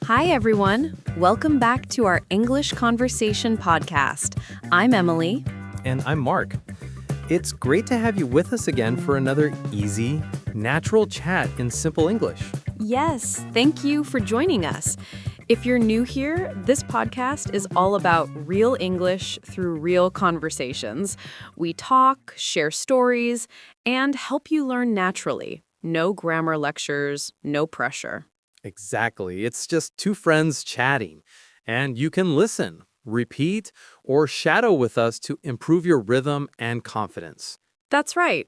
Hi, everyone. Welcome back to our English Conversation podcast. I'm Emily. And I'm Mark. It's great to have you with us again for another easy, natural chat in simple English. Yes, thank you for joining us. If you're new here, this podcast is all about real English through real conversations. We talk, share stories, and help you learn naturally. No grammar lectures, no pressure. Exactly. It's just two friends chatting. And you can listen, repeat, or shadow with us to improve your rhythm and confidence. That's right.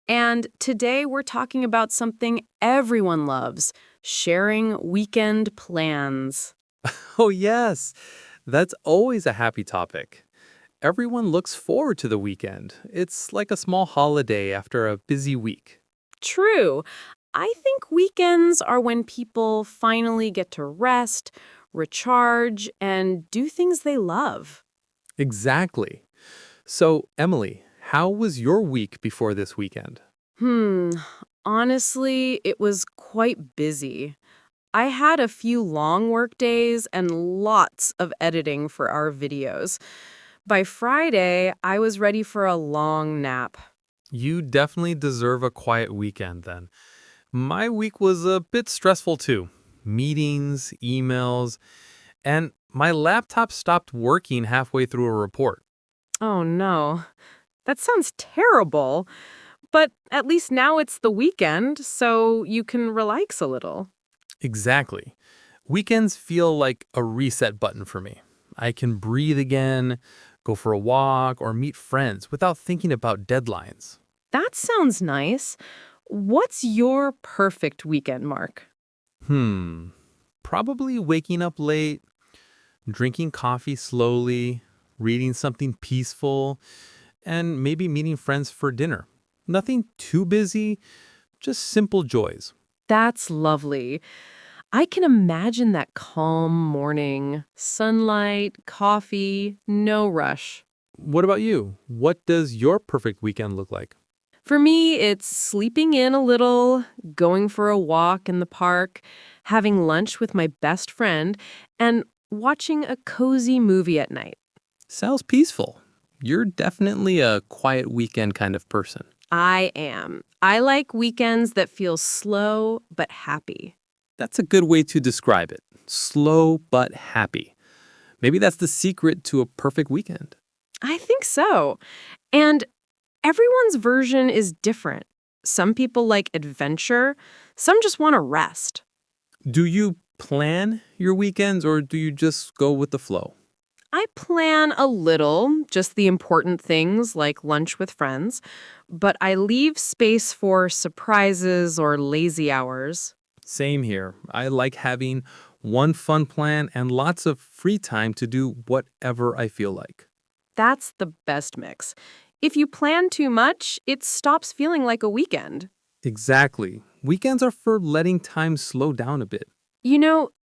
And today we're talking about something everyone loves, sharing weekend plans. Oh, yes. That's always a happy topic. Everyone looks forward to the weekend. It's like a small holiday after a busy week. True. I think weekends are when people finally get to rest, recharge, and do things they love. Exactly. So, Emily, how was your week before this weekend? Hmm, honestly, it was quite busy. I had a few long work days and lots of editing for our videos. By Friday, I was ready for a long nap. You definitely deserve a quiet weekend then. My week was a bit stressful too. Meetings, emails, and my laptop stopped working halfway through a report. Oh no, that sounds terrible. But at least now it's the weekend, so you can relax a little. Exactly. Weekends feel like a reset button for me. I can breathe again, go for a walk, or meet friends without thinking about deadlines. That sounds nice. What's your perfect weekend, Mark? Hmm. Probably waking up late, drinking coffee slowly, reading something peaceful, and maybe meeting friends for dinner. Nothing too busy, just simple joys. That's lovely. I can imagine that calm morning, sunlight, coffee, no rush. What about you? What does your perfect weekend look like? For me, it's sleeping in a little, going for a walk in the park, having lunch with my best friend, and watching a cozy movie at night. Sounds peaceful. You're definitely a quiet weekend kind of person. I am. I like weekends that feel slow but happy. That's a good way to describe it. Slow but happy. Maybe that's the secret to a perfect weekend. I think so. And everyone's version is different. Some people like adventure, some just want to rest. Do you plan your weekends or do you just go with the flow? I plan a little, just the important things like lunch with friends, but I leave space for surprises or lazy hours. Same here. I like having one fun plan and lots of free time to do whatever I feel like. That's the best mix. If you plan too much, it stops feeling like a weekend. Exactly. Weekends are for letting time slow down a bit.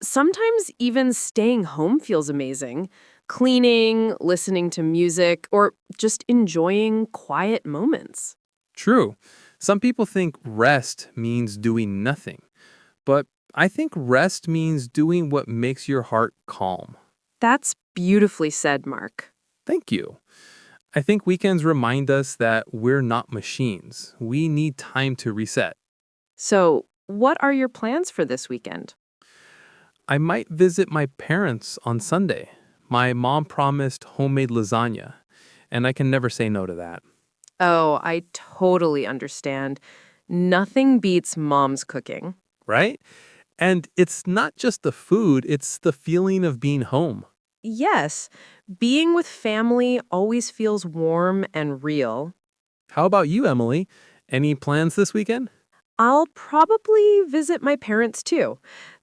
Sometimes even staying home feels amazing. Cleaning, listening to music, or just enjoying quiet moments. True. Some people think rest means doing nothing, but I think rest means doing what makes your heart calm. That's beautifully said, Mark. Thank you. I think weekends remind us that we're not machines. We need time to reset. So, what are your plans for this weekend? I might visit my parents on Sunday. My mom promised homemade lasagna, and I can never say no to that, Oh, I totally understand. Nothing beats mom's cooking. right? And it's not just the food, it's the feeling of being home. Yes, being with family always feels warm and real. How about you, Emily? Any plans this weekend? I'll probably visit my parents too.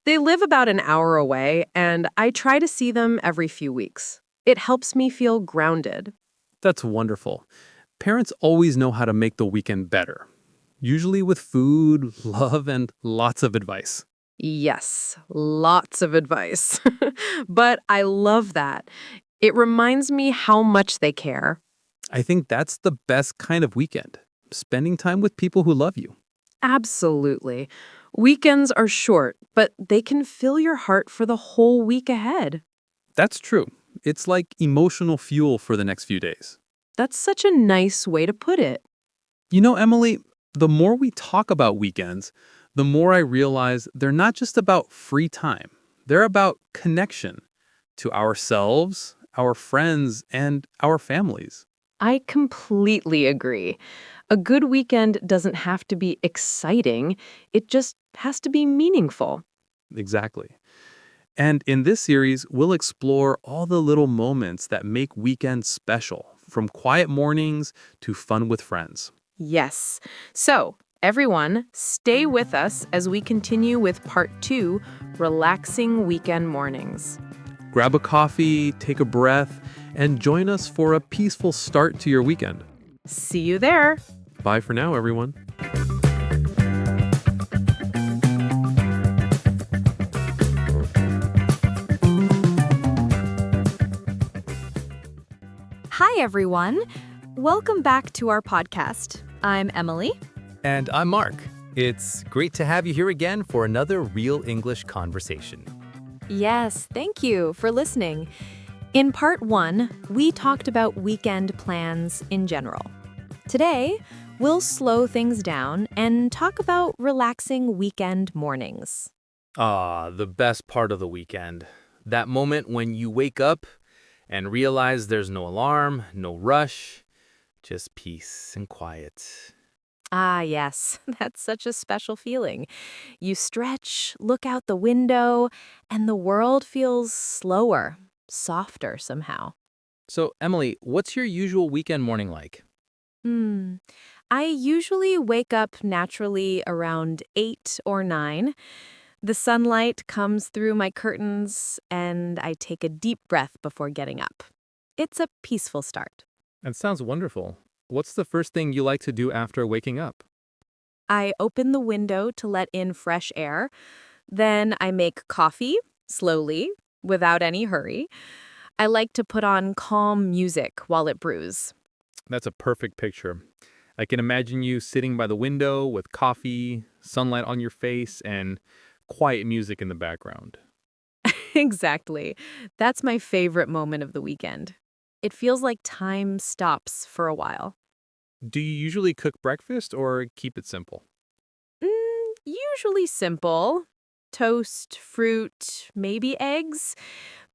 They live about an hour away, and I try to see them every few weeks. It helps me feel grounded. That's wonderful. Parents always know how to make the weekend better, usually with food, love, and lots of advice. Yes, lots of advice. But I love that. It reminds me how much they care. I think that's the best kind of weekend, spending time with people who love you. Absolutely. Weekends are short, but they can fill your heart for the whole week ahead. That's true. It's like emotional fuel for the next few days. That's such a nice way to put it. You know, Emily, the more we talk about weekends, the more I realize they're not just about free time. They're about connection to ourselves, our friends, and our families. I completely agree. A good weekend doesn't have to be exciting, it just has to be meaningful. Exactly. And in this series, we'll explore all the little moments that make weekends special, from quiet mornings to fun with friends. Yes. So, everyone, stay with us as we continue with part 2, Relaxing Weekend Mornings. Grab a coffee, take a breath, and join us for a peaceful start to your weekend. See you there. Bye for now, everyone. Hi, everyone. Welcome back to our podcast. I'm Emily. And I'm Mark. It's great to have you here again for another Real English conversation. Yes, thank you for listening. In part 1, we talked about weekend plans in general. Today, we'll slow things down and talk about relaxing weekend mornings. The best part of the weekend. That moment when you wake up and realize there's no alarm, no rush, just peace and quiet. Ah, yes, that's such a special feeling. You stretch, look out the window, and the world feels slower, softer somehow. So, Emily, what's your usual weekend morning like? Hmm. I usually wake up naturally around 8 or 9. The sunlight comes through my curtains, and I take a deep breath before getting up. It's a peaceful start. That sounds wonderful. What's the first thing you like to do after waking up? I open the window to let in fresh air. Then I make coffee, slowly, without any hurry. I like to put on calm music while it brews. That's a perfect picture. I can imagine you sitting by the window with coffee, sunlight on your face, and quiet music in the background. Exactly. That's my favorite moment of the weekend. It feels like time stops for a while. Do you usually cook breakfast or keep it simple? Usually simple. Toast, fruit, maybe eggs.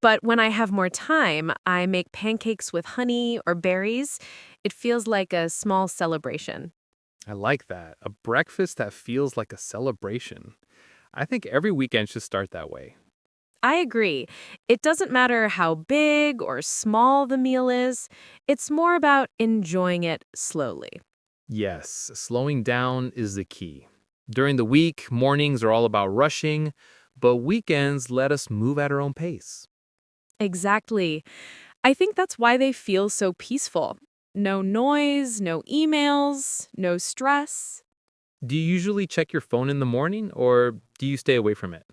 But when I have more time, I make pancakes with honey or berries. It feels like a small celebration. I like that. A breakfast that feels like a celebration. I think every weekend should start that way. I agree. It doesn't matter how big or small the meal is, it's more about enjoying it slowly. Yes, slowing down is the key. During the week, mornings are all about rushing, but weekends let us move at our own pace. Exactly. I think that's why they feel so peaceful. No noise, no emails, no stress. Do you usually check your phone in the morning or do you stay away from it?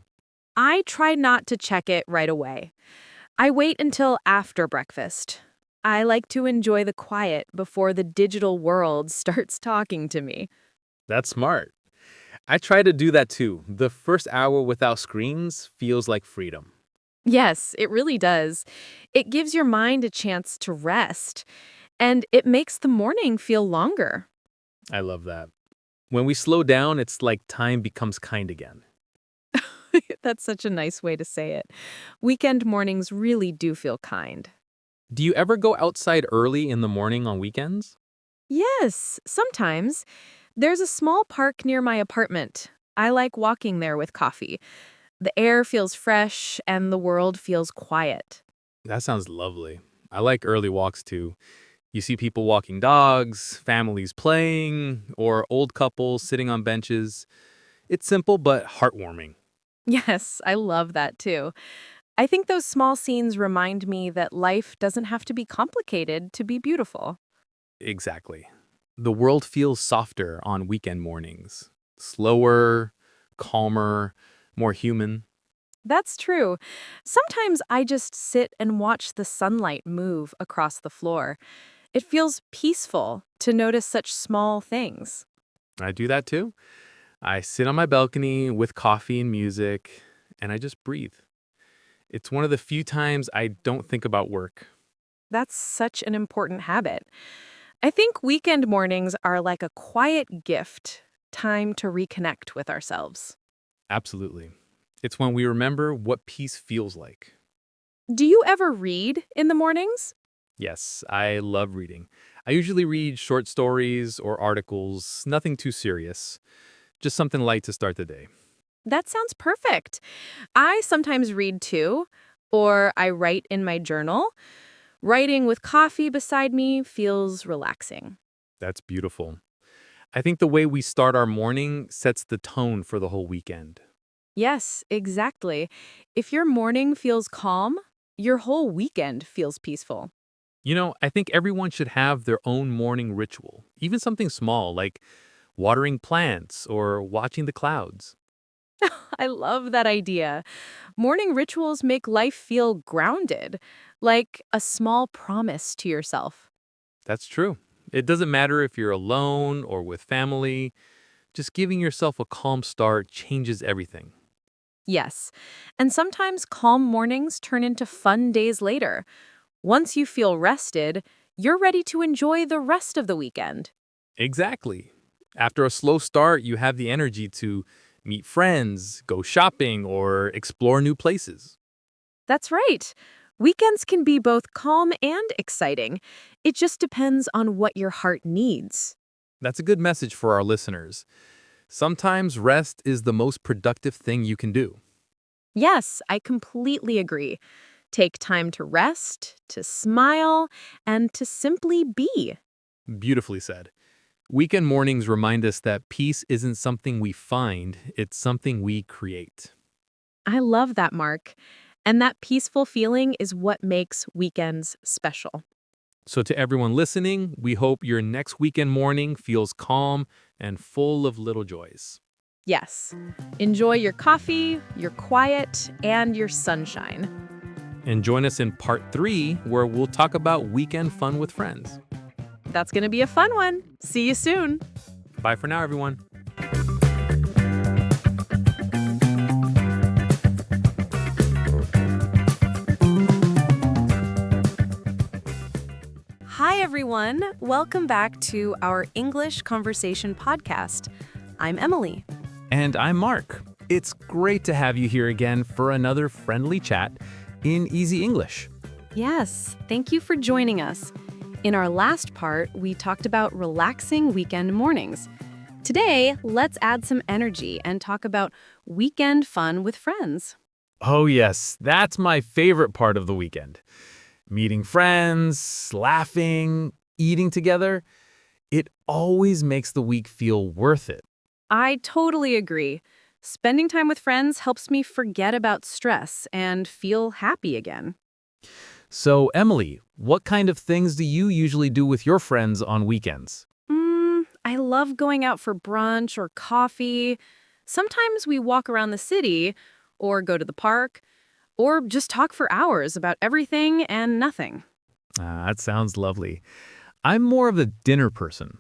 I try not to check it right away. I wait until after breakfast. I like to enjoy the quiet before the digital world starts talking to me. That's smart. I try to do that too. The first hour without screens feels like freedom. Yes, it really does. It gives your mind a chance to rest, and it makes the morning feel longer. I love that. When we slow down, it's like time becomes kind again. That's such a nice way to say it. Weekend mornings really do feel kind. Do you ever go outside early in the morning on weekends? Yes, sometimes. There's a small park near my apartment. I like walking there with coffee. The air feels fresh and the world feels quiet. That sounds lovely. I like early walks too. You see people walking dogs, families playing, or old couples sitting on benches. It's simple but heartwarming. Yes, I love that too. I think those small scenes remind me that life doesn't have to be complicated to be beautiful. Exactly. The world feels softer on weekend mornings. Slower, calmer, more human. That's true. Sometimes I just sit and watch the sunlight move across the floor. It feels peaceful to notice such small things. I do that too. I sit on my balcony with coffee and music, and I just breathe. It's one of the few times I don't think about work. That's such an important habit. I think weekend mornings are like a quiet gift, time to reconnect with ourselves. Absolutely. It's when we remember what peace feels like. Do you ever read in the mornings? Yes, I love reading. I usually read short stories or articles, nothing too serious, just something light to start the day. That sounds perfect. I sometimes read too, or I write in my journal. Writing with coffee beside me feels relaxing. That's beautiful. I think the way we start our morning sets the tone for the whole weekend. Yes, exactly. If your morning feels calm, your whole weekend feels peaceful. I think everyone should have their own morning ritual, even something small like watering plants or watching the clouds. I love that idea. Morning rituals make life feel grounded, like a small promise to yourself. That's true. It doesn't matter if you're alone or with family, just giving yourself a calm start changes everything. Yes, and sometimes calm mornings turn into fun days later. Once you feel rested, you're ready to enjoy the rest of the weekend. Exactly. After a slow start, you have the energy to meet friends, go shopping, or explore new places. That's right. Weekends can be both calm and exciting. It just depends on what your heart needs. That's a good message for our listeners. Sometimes rest is the most productive thing you can do. Yes, I completely agree. Take time to rest, to smile, and to simply be. Beautifully said. Weekend mornings remind us that peace isn't something we find, it's something we create. I love that, Mark. And that peaceful feeling is what makes weekends special. So, to everyone listening, we hope your next weekend morning feels calm and full of little joys. Yes. Enjoy your coffee, your quiet, and your sunshine. And join us in part 3, where we'll talk about weekend fun with friends. That's going to be a fun one. See you soon. Bye for now, everyone. Hi, everyone. Welcome back to our English Conversation podcast. I'm Emily. And I'm Mark. It's great to have you here again for another friendly chat in Easy English. Yes, thank you for joining us. In our last part, we talked about relaxing weekend mornings. Today, let's add some energy and talk about weekend fun with friends. Oh, yes, that's my favorite part of the weekend. Meeting friends, laughing, eating together. It always makes the week feel worth it. I totally agree. Spending time with friends helps me forget about stress and feel happy again. So, Emily, what kind of things do you usually do with your friends on weekends? I love going out for brunch or coffee. Sometimes we walk around the city or go to the park or just talk for hours about everything and nothing. That sounds lovely. I'm more of a dinner person.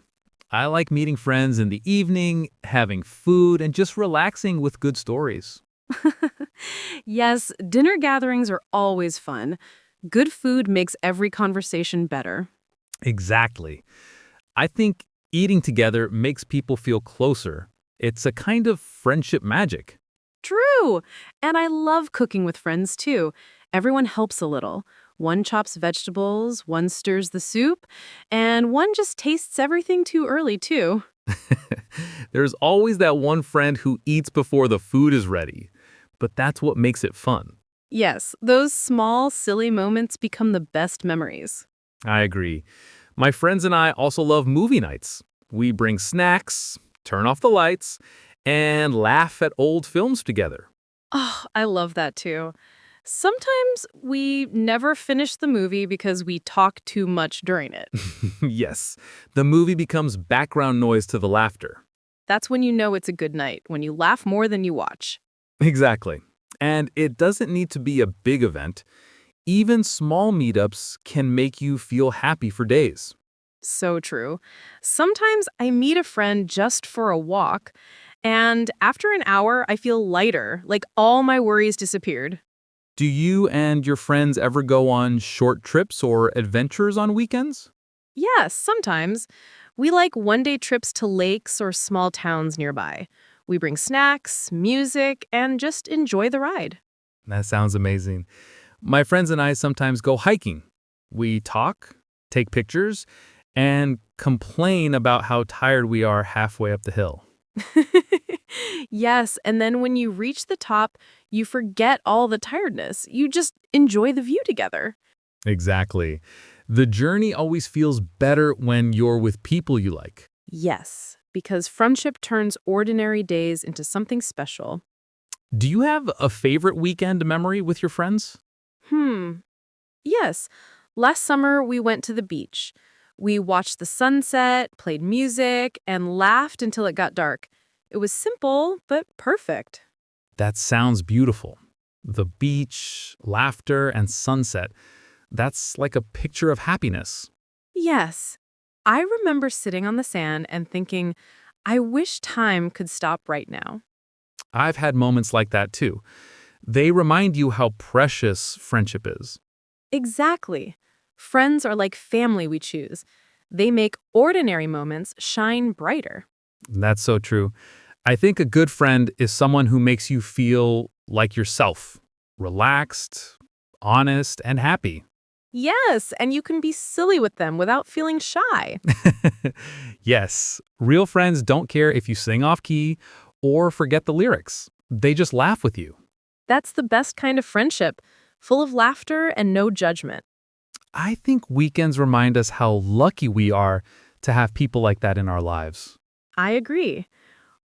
I like meeting friends in the evening, having food, and just relaxing with good stories. Yes, dinner gatherings are always fun. Good food makes every conversation better. Exactly. I think eating together makes people feel closer. It's a kind of friendship magic. True! And I love cooking with friends too. Everyone helps a little. One chops vegetables, one stirs the soup, and one just tastes everything too early too. There's always that one friend who eats before the food is ready, but that's what makes it fun. Yes, those small, silly moments become the best memories. I agree. My friends and I also love movie nights. We bring snacks, turn off the lights, and laugh at old films together. Oh, I love that too. Sometimes we never finish the movie because we talk too much during it. Yes, the movie becomes background noise to the laughter. That's when you know it's a good night, when you laugh more than you watch. Exactly. And it doesn't need to be a big event. Even small meetups can make you feel happy for days. So true. Sometimes I meet a friend just for a walk, And after an hour, I feel lighter, like all my worries disappeared. Do you and your friends ever go on short trips or adventures on weekends? Yes, sometimes. We like one-day trips to lakes or small towns nearby. We bring snacks, music, and just enjoy the ride. That sounds amazing. My friends and I sometimes go hiking. We talk, take pictures, and complain about how tired we are halfway up the hill. Yes, and then when you reach the top, you forget all the tiredness. You just enjoy the view together. Exactly. The journey always feels better when you're with people you like. Yes, because friendship turns ordinary days into something special. Do you have a favorite weekend memory with your friends? Hmm. Yes. Last summer, we went to the beach. We watched the sunset, played music, and laughed until it got dark. It was simple, but perfect. That sounds beautiful. The beach, laughter, and sunset. That's like a picture of happiness. Yes. I remember sitting on the sand and thinking, I wish time could stop right now. I've had moments like that too. They remind you how precious friendship is. Exactly. Friends are like family we choose. They make ordinary moments shine brighter. That's so true. I think a good friend is someone who makes you feel like yourself, relaxed, honest, and happy. Yes, and you can be silly with them without feeling shy. Yes, real friends don't care if you sing off key or forget the lyrics. They just laugh with you. That's the best kind of friendship, full of laughter and no judgment. I think weekends remind us how lucky we are to have people like that in our lives. I agree.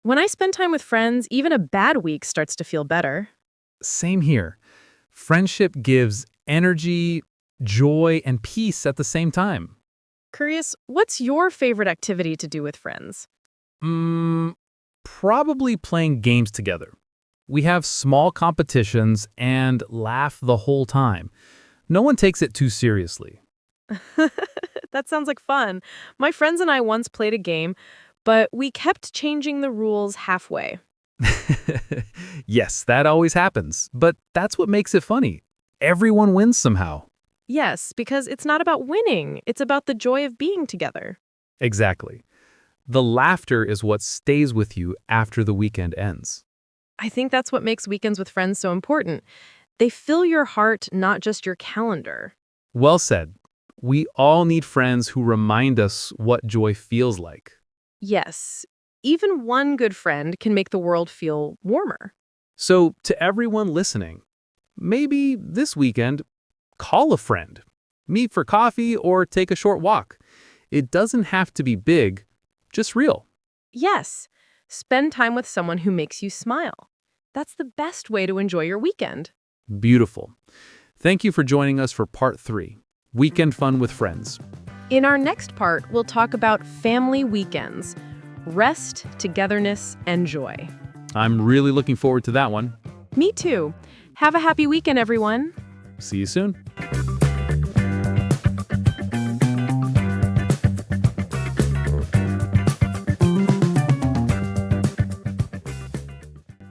When I spend time with friends, even a bad week starts to feel better. Same here. Friendship gives energy, joy, and peace at the same time. Curious, what's your favorite activity to do with friends? Mm, Probably playing games together. We have small competitions and laugh the whole time. No one takes it too seriously. That sounds like fun. My friends and I once played a game, but we kept changing the rules halfway. Yes, that always happens, but that's what makes it funny. Everyone wins somehow. Yes, because it's not about winning, it's about the joy of being together. Exactly. The laughter is what stays with you after the weekend ends. I think that's what makes weekends with friends so important. They fill your heart, not just your calendar. Well said. We all need friends who remind us what joy feels like. Yes, even one good friend can make the world feel warmer. So, to everyone listening, maybe this weekend, call a friend, meet for coffee, or take a short walk. It doesn't have to be big, just real. Yes, spend time with someone who makes you smile. That's the best way to enjoy your weekend. Beautiful. Thank you for joining us for part 3, Weekend Fun with Friends. In our next part, we'll talk about family weekends, rest, togetherness, and joy. I'm really looking forward to that one. Me too. Have a happy weekend, everyone. See you soon.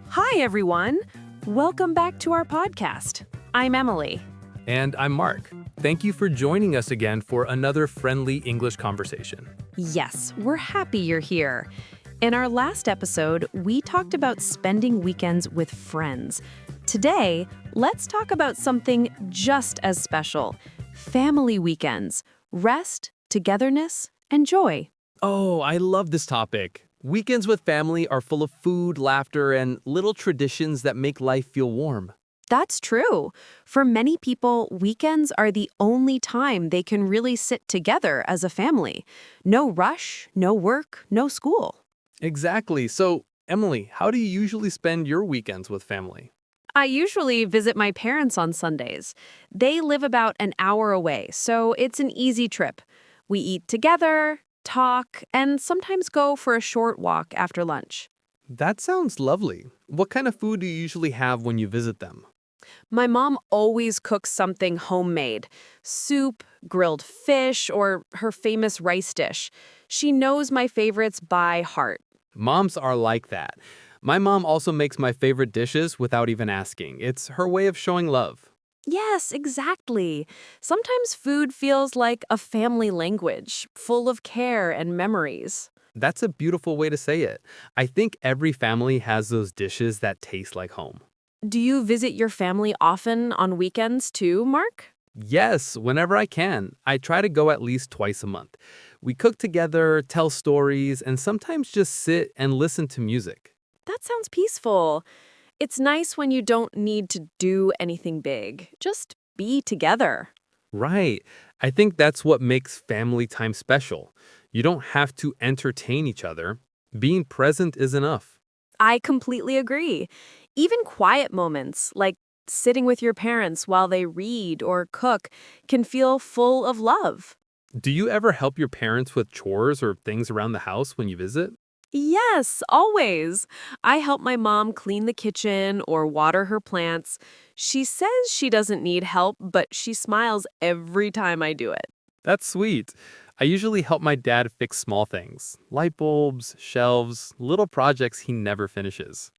Hi, everyone. Welcome back to our podcast. I'm Emily. And I'm Mark. Thank you for joining us again for another friendly English conversation. Yes, we're happy you're here. In our last episode, we talked about spending weekends with friends. Today, let's talk about something just as special: family weekends, rest, togetherness, and joy. Oh, I love this topic. Weekends with family are full of food, laughter, and little traditions that make life feel warm. That's true. For many people, weekends are the only time they can really sit together as a family. No rush, no work, no school. Exactly. So, Emily, how do you usually spend your weekends with family? I usually visit my parents on Sundays. They live about an hour away, so it's an easy trip. We eat together, talk, and sometimes go for a short walk after lunch. That sounds lovely. What kind of food do you usually have when you visit them? My mom always cooks something homemade: soup, grilled fish, or her famous rice dish. She knows my favorites by heart. Moms are like that. My mom also makes my favorite dishes without even asking. It's her way of showing love. Yes, exactly. Sometimes food feels like a family language, full of care and memories. That's a beautiful way to say it. I think every family has those dishes that taste like home. Do you visit your family often on weekends too, Mark? Yes, whenever I can. I try to go at least twice a month. We cook together, tell stories, and sometimes just sit and listen to music. That sounds peaceful. It's nice when you don't need to do anything big. Just be together. Right. I think that's what makes family time special. You don't have to entertain each other. Being present is enough. I completely agree. Even quiet moments, like sitting with your parents while they read or cook, can feel full of love. Do you ever help your parents with chores or things around the house when you visit? Yes, always. I help my mom clean the kitchen or water her plants. She says she doesn't need help, but she smiles every time I do it. That's sweet. I usually help my dad fix small things, light bulbs, shelves, little projects he never finishes.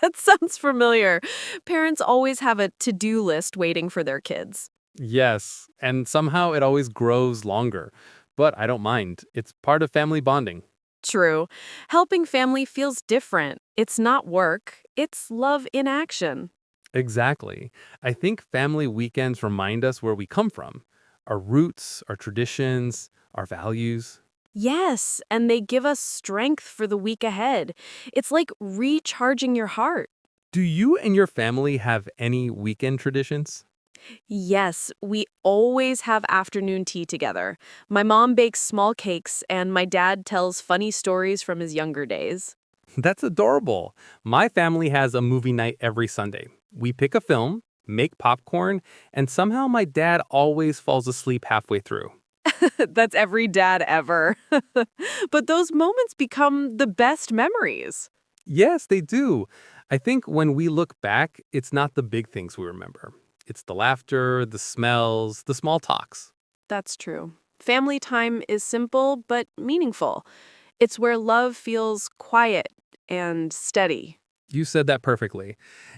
That sounds familiar. Parents always have a to-do list waiting for their kids. Yes, and somehow it always grows longer. But I don't mind. It's part of family bonding. True. Helping family feels different. It's not work, it's love in action. Exactly. I think family weekends remind us where we come from, our roots, our traditions, our values. Yes, and they give us strength for the week ahead. It's like recharging your heart. Do you and your family have any weekend traditions? Yes, we always have afternoon tea together. My mom bakes small cakes, and my dad tells funny stories from his younger days. That's adorable. My family has a movie night every Sunday. We pick a film, make popcorn, and somehow my dad always falls asleep halfway through. That's every dad ever. But those moments become the best memories. Yes, they do. I think when we look back, it's not the big things we remember. It's the laughter, the smells, the small talks. That's true. Family time is simple but meaningful. It's where love feels quiet and steady. You said that perfectly.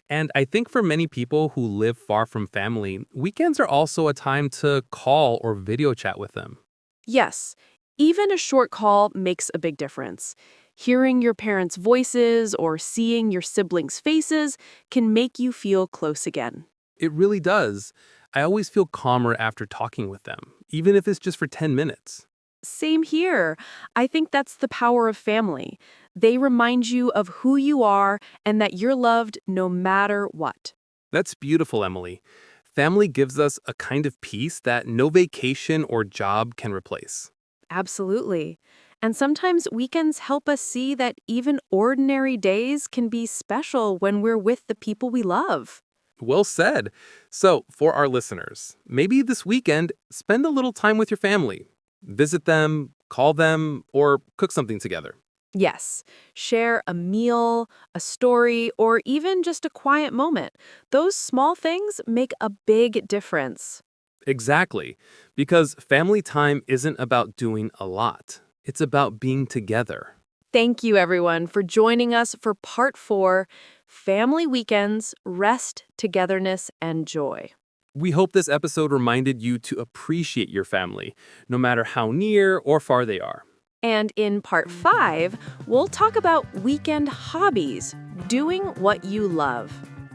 And I think for many people who live far from family, weekends are also a time to call or video chat with them. Yes, even a short call makes a big difference. Hearing your parents' voices or seeing your siblings' faces can make you feel close again. It really does. I always feel calmer after talking with them, even if it's just for 10 minutes. Same here. I think that's the power of family. They remind you of who you are and that you're loved no matter what. That's beautiful, Emily. Family gives us a kind of peace that no vacation or job can replace. Absolutely. And sometimes weekends help us see that even ordinary days can be special when we're with the people we love. Well said. So, for our listeners, maybe this weekend, spend a little time with your family. Visit them, call them, or cook something together. Yes, share a meal, a story, or even just a quiet moment. Those small things make a big difference. Exactly. Because family time isn't about doing a lot, it's about being together. Thank you, everyone, for joining us for part 4, Family Weekends, Rest, Togetherness, and Joy. We hope this episode reminded you to appreciate your family, no matter how near or far they are. And in part 5, we'll talk about weekend hobbies, doing what you love.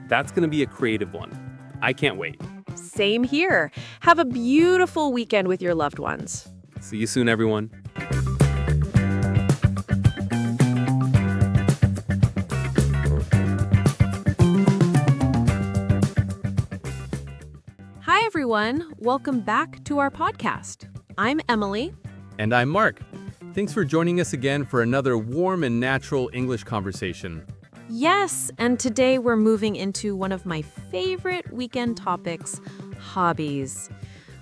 That's going to be a creative one. I can't wait. Same here. Have a beautiful weekend with your loved ones. See you soon, everyone. Hi, everyone. Welcome back to our podcast. I'm Emily. And I'm Mark. Thanks for joining us again for another warm and natural English conversation. Yes, and today we're moving into one of my favorite weekend topics, hobbies.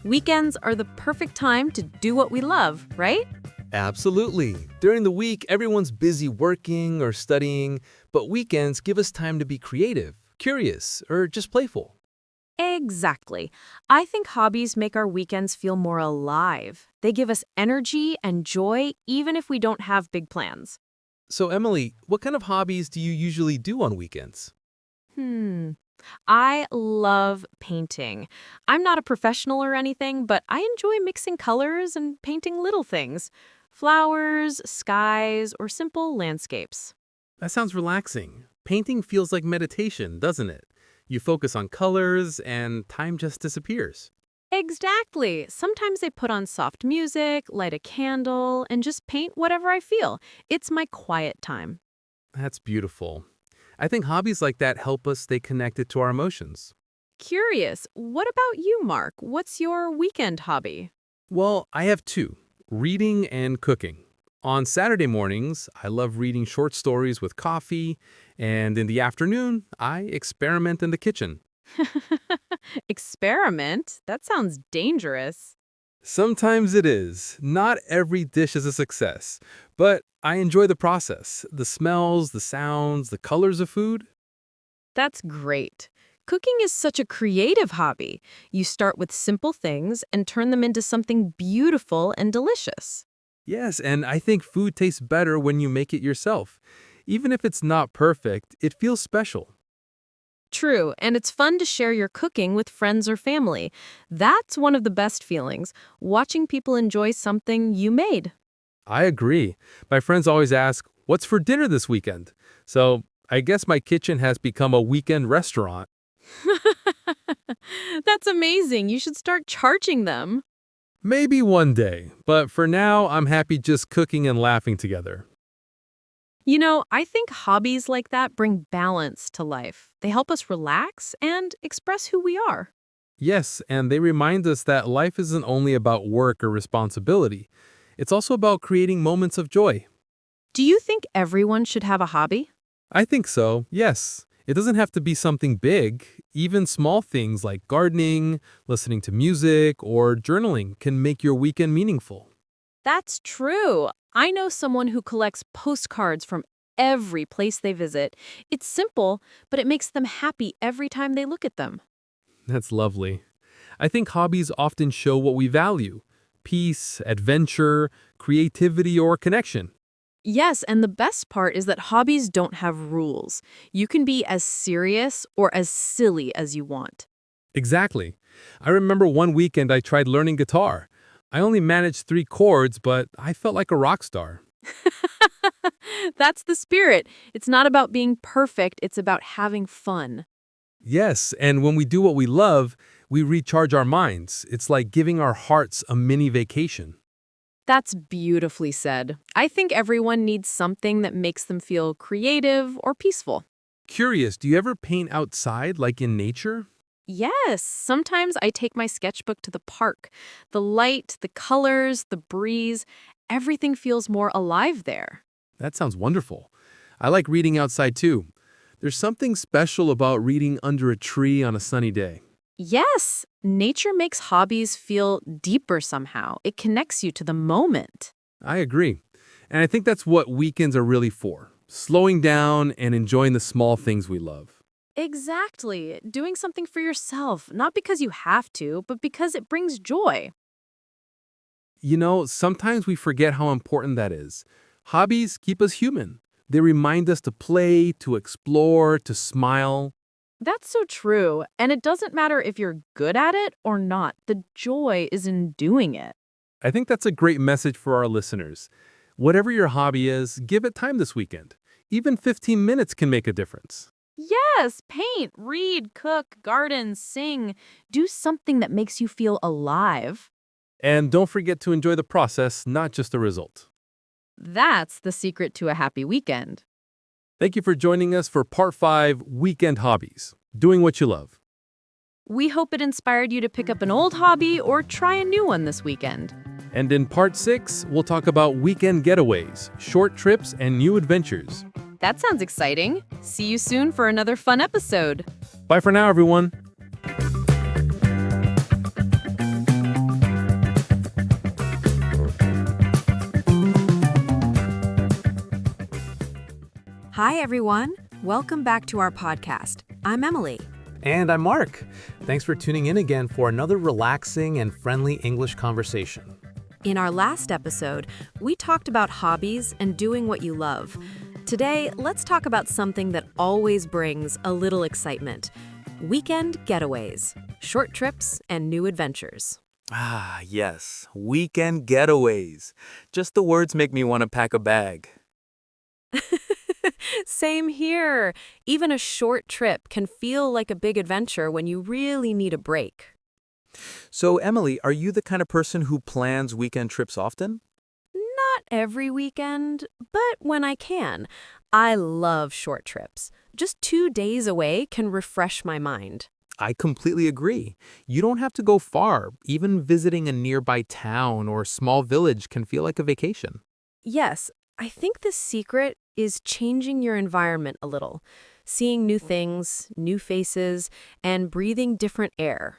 Weekends are the perfect time to do what we love, right? Absolutely. During the week, everyone's busy working or studying, but weekends give us time to be creative, curious, or just playful. Exactly. I think hobbies make our weekends feel more alive. They give us energy and joy even if we don't have big plans. So, Emily, what kind of hobbies do you usually do on weekends? I love painting. I'm not a professional or anything, but I enjoy mixing colors and painting little things. Flowers, skies, or simple landscapes. That sounds relaxing. Painting feels like meditation, doesn't it? You focus on colors and time just disappears. Exactly. Sometimes I put on soft music, light a candle, and just paint whatever I feel. It's my quiet time. That's beautiful. I think hobbies like that help us stay connected to our emotions. Curious, what about you, Mark? What's your weekend hobby? Well, I have two, reading and cooking. On Saturday mornings, I love reading short stories with coffee, and in the afternoon, I experiment in the kitchen. Experiment? That sounds dangerous. Sometimes it is. Not every dish is a success, but I enjoy the process. The smells, the sounds, the colors of food. That's great. Cooking is such a creative hobby. You start with simple things and turn them into something beautiful and delicious. Yes, and I think food tastes better when you make it yourself. Even if it's not perfect, it feels special. True, and it's fun to share your cooking with friends or family. That's one of the best feelings, watching people enjoy something you made. I agree. My friends always ask, "What's for dinner this weekend?" So I guess my kitchen has become a weekend restaurant. That's amazing. You should start charging them. Maybe one day, but for now, I'm happy just cooking and laughing together. You know, I think hobbies like that bring balance to life. They help us relax and express who we are. Yes, and they remind us that life isn't only about work or responsibility. It's also about creating moments of joy. Do you think everyone should have a hobby? I think so, yes. It doesn't have to be something big. Even small things like gardening, listening to music, or journaling can make your weekend meaningful. That's true. I know someone who collects postcards from every place they visit. It's simple, but it makes them happy every time they look at them. That's lovely. I think hobbies often show what we value: peace, adventure, creativity, or connection. Yes, and the best part is that hobbies don't have rules. You can be as serious or as silly as you want. Exactly. I remember one weekend I tried learning guitar. I only managed 3 chords, but I felt like a rock star. That's the spirit. It's not about being perfect, it's about having fun. Yes, and when we do what we love, we recharge our minds. It's like giving our hearts a mini vacation. That's beautifully said. I think everyone needs something that makes them feel creative or peaceful. Curious, do you ever paint outside, like in nature? Yes, sometimes I take my sketchbook to the park. The light, the colors, the breeze, everything feels more alive there. That sounds wonderful. I like reading outside too. There's something special about reading under a tree on a sunny day. Yes, nature makes hobbies feel deeper somehow. It connects you to the moment. I agree. And I think that's what weekends are really for: slowing down and enjoying the small things we love. Exactly. Doing something for yourself, not because you have to, but because it brings joy. You know, sometimes we forget how important that is. Hobbies keep us human. They remind us to play, to explore, to smile. That's so true. And it doesn't matter if you're good at it or not. The joy is in doing it. I think that's a great message for our listeners. Whatever your hobby is, give it time this weekend. Even 15 minutes can make a difference. Yes, paint, read, cook, garden, sing. Do something that makes you feel alive. And don't forget to enjoy the process, not just the result. That's the secret to a happy weekend. Thank you for joining us for Part 5, Weekend Hobbies, doing what you love. We hope it inspired you to pick up an old hobby or try a new one this weekend. And in Part 6, we'll talk about weekend getaways, short trips, and new adventures. That sounds exciting. See you soon for another fun episode. Bye for now, everyone. Hi, everyone. Welcome back to our podcast. I'm Emily. And I'm Mark. Thanks for tuning in again for another relaxing and friendly English conversation. In our last episode, we talked about hobbies and doing what you love. Today, let's talk about something that always brings a little excitement. Weekend getaways, short trips, and new adventures. Ah, yes. Weekend getaways. Just the words make me want to pack a bag. Same here. Even a short trip can feel like a big adventure when you really need a break. So, Emily, are you the kind of person who plans weekend trips often? Not every weekend, but when I can. I love short trips. Just 2 days away can refresh my mind. I completely agree. You don't have to go far. Even visiting a nearby town or small village can feel like a vacation. Yes, I think the secret is changing your environment a little, seeing new things, new faces, and breathing different air.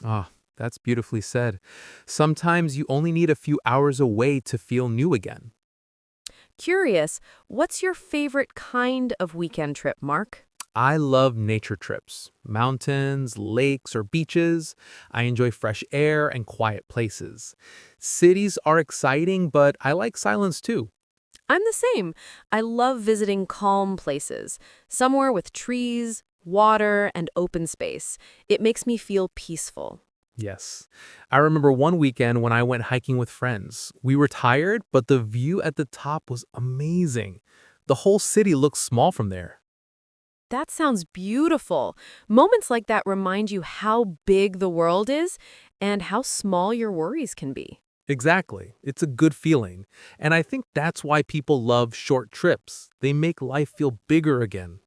Ah, that's beautifully said. Sometimes you only need a few hours away to feel new again. Curious, what's your favorite kind of weekend trip, Mark? I love nature trips, mountains, lakes, or beaches. I enjoy fresh air and quiet places. Cities are exciting, but I like silence too. I'm the same. I love visiting calm places, somewhere with trees, water, and open space. It makes me feel peaceful. Yes. I remember one weekend when I went hiking with friends. We were tired, but the view at the top was amazing. The whole city looks small from there. That sounds beautiful. Moments like that remind you how big the world is and how small your worries can be. Exactly. It's a good feeling. And I think that's why people love short trips. They make life feel bigger again.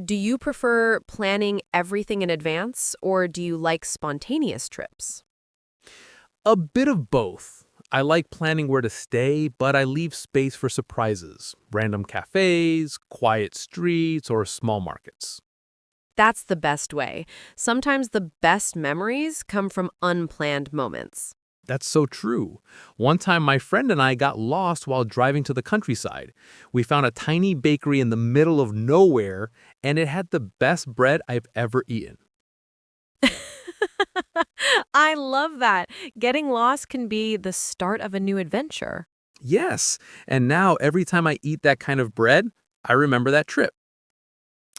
Do you prefer planning everything in advance, or do you like spontaneous trips? A bit of both. I like planning where to stay, but I leave space for surprises. Random cafes, quiet streets, or small markets. That's the best way. Sometimes the best memories come from unplanned moments. That's so true. One time, my friend and I got lost while driving to the countryside. We found a tiny bakery in the middle of nowhere, and it had the best bread I've ever eaten. I love that. Getting lost can be the start of a new adventure. Yes, and now every time I eat that kind of bread, I remember that trip.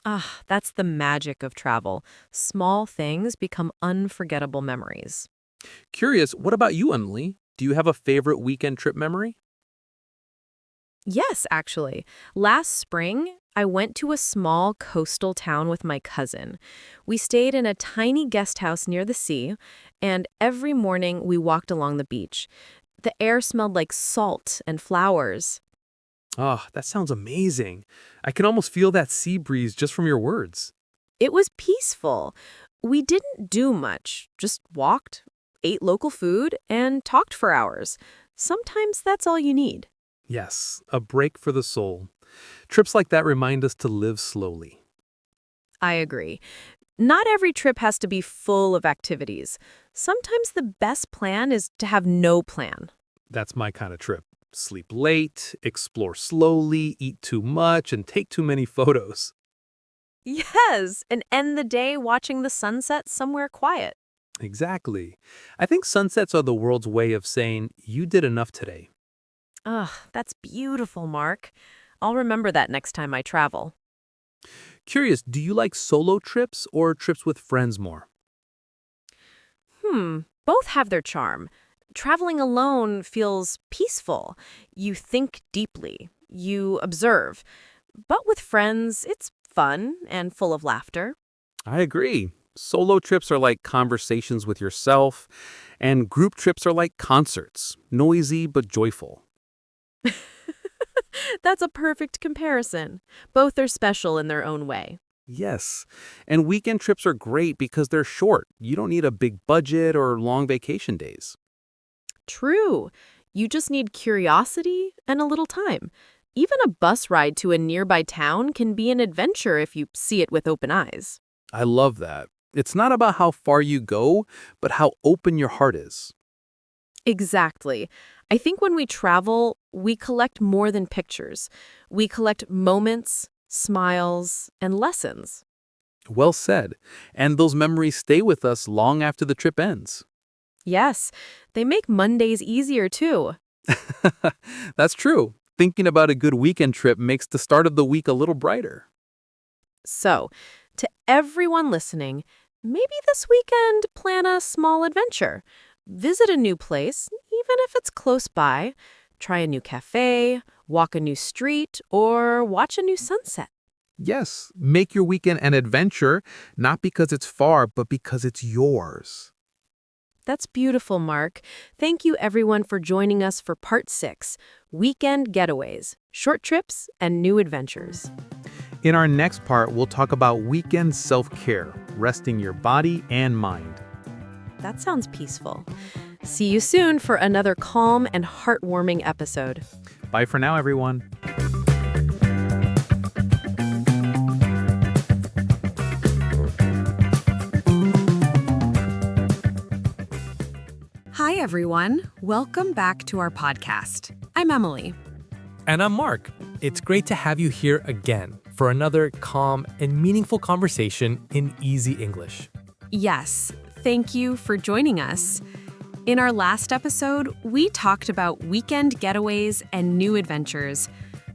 Ah, that's the magic of travel. Small things become unforgettable memories. Curious, what about you, Emily? Do you have a favorite weekend trip memory? Yes, actually. Last spring, I went to a small coastal town with my cousin. We stayed in a tiny guest house near the sea, and every morning we walked along the beach. The air smelled like salt and flowers. Oh, that sounds amazing. I can almost feel that sea breeze just from your words. It was peaceful. We didn't do much, just walked, ate local food, and talked for hours. Sometimes that's all you need. Yes, a break for the soul. Trips like that remind us to live slowly. I agree. Not every trip has to be full of activities. Sometimes the best plan is to have no plan. That's my kind of trip. Sleep late, explore slowly, eat too much, and take too many photos. Yes, and end the day watching the sunset somewhere quiet. Exactly. I think sunsets are the world's way of saying, you did enough today. Ugh, that's beautiful, Mark. I'll remember that next time I travel. Curious, do you like solo trips or trips with friends more? Both have their charm. Traveling alone feels peaceful. You think deeply. You observe. But with friends, it's fun and full of laughter. I agree. Solo trips are like conversations with yourself, and group trips are like concerts, noisy but joyful. That's a perfect comparison. Both are special in their own way. Yes, and weekend trips are great because they're short. You don't need a big budget or long vacation days. True. You just need curiosity and a little time. Even a bus ride to a nearby town can be an adventure if you see it with open eyes. I love that. It's not about how far you go, but how open your heart is. Exactly. I think when we travel, we collect more than pictures. We collect moments, smiles, and lessons. Well said. And those memories stay with us long after the trip ends. Yes, they make Mondays easier too. That's true. Thinking about a good weekend trip makes the start of the week a little brighter. So, to everyone listening, maybe this weekend plan a small adventure. Visit a new place, even if it's close by. Try a new cafe, walk a new street, or watch a new sunset. Yes, make your weekend an adventure, not because it's far, but because it's yours. That's beautiful, Mark. Thank you, everyone, for joining us for Part 6, Weekend Getaways, Short Trips and New Adventures. In our next part, we'll talk about weekend self-care, resting your body and mind. That sounds peaceful. See you soon for another calm and heartwarming episode. Bye for now, everyone. Hi, everyone. Welcome back to our podcast. I'm Emily. And I'm Mark. It's great to have you here again for another calm and meaningful conversation in easy English. Yes, thank you for joining us. In our last episode, we talked about weekend getaways and new adventures.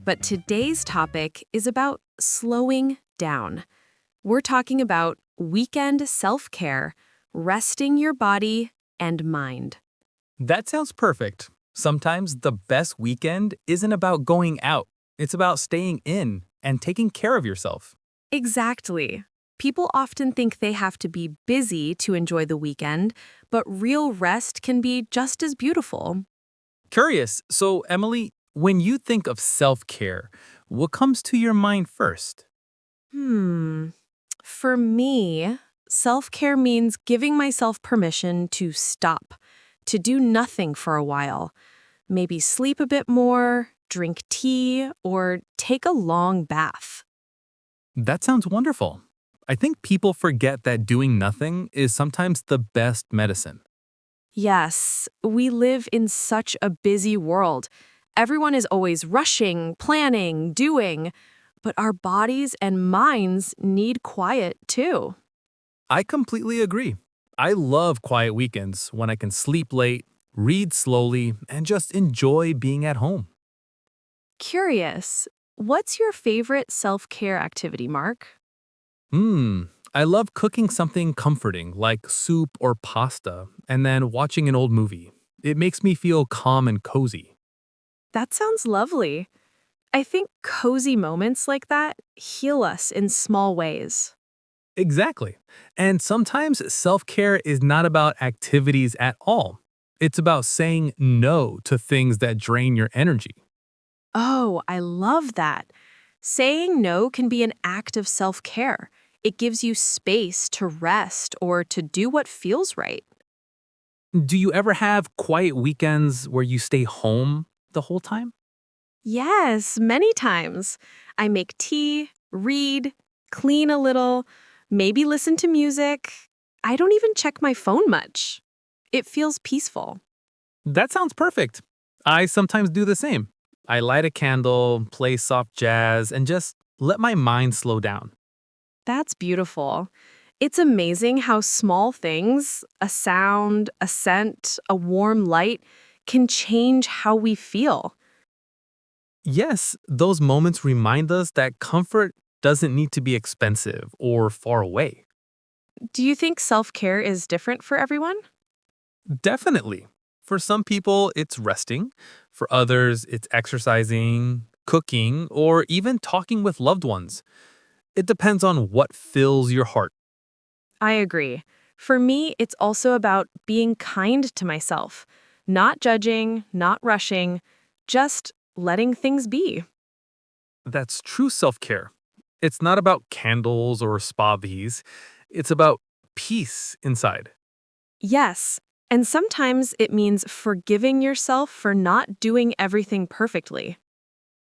But today's topic is about slowing down. We're talking about weekend self-care, resting your body and mind. That sounds perfect. Sometimes the best weekend isn't about going out. It's about staying in and taking care of yourself. Exactly. People often think they have to be busy to enjoy the weekend, but real rest can be just as beautiful. Curious. So, Emily, when you think of self-care, what comes to your mind first? For me, self-care means giving myself permission to stop, to do nothing for a while. Maybe sleep a bit more, drink tea, or take a long bath. That sounds wonderful. I think people forget that doing nothing is sometimes the best medicine. Yes, we live in such a busy world. Everyone is always rushing, planning, doing, but our bodies and minds need quiet too. I completely agree. I love quiet weekends when I can sleep late, read slowly, and just enjoy being at home. Curious, what's your favorite self-care activity, Mark? I love cooking something comforting like soup or pasta and then watching an old movie. It makes me feel calm and cozy. That sounds lovely. I think cozy moments like that heal us in small ways. Exactly. And sometimes self-care is not about activities at all. It's about saying no to things that drain your energy. Oh, I love that. Saying no can be an act of self-care. It gives you space to rest or to do what feels right. Do you ever have quiet weekends where you stay home the whole time? Yes, many times. I make tea, read, clean a little, maybe listen to music. I don't even check my phone much. It feels peaceful. That sounds perfect. I sometimes do the same. I light a candle, play soft jazz, and just let my mind slow down. That's beautiful. It's amazing how small things, a sound, a scent, a warm light, can change how we feel. Yes, those moments remind us that comfort doesn't need to be expensive or far away. Do you think self-care is different for everyone? Definitely. For some people, it's resting. For others, it's exercising, cooking, or even talking with loved ones. It depends on what fills your heart. I agree. For me, it's also about being kind to myself, not judging, not rushing, just letting things be. That's true self-care. It's not about candles or spa bees. It's about peace inside. Yes, and sometimes it means forgiving yourself for not doing everything perfectly.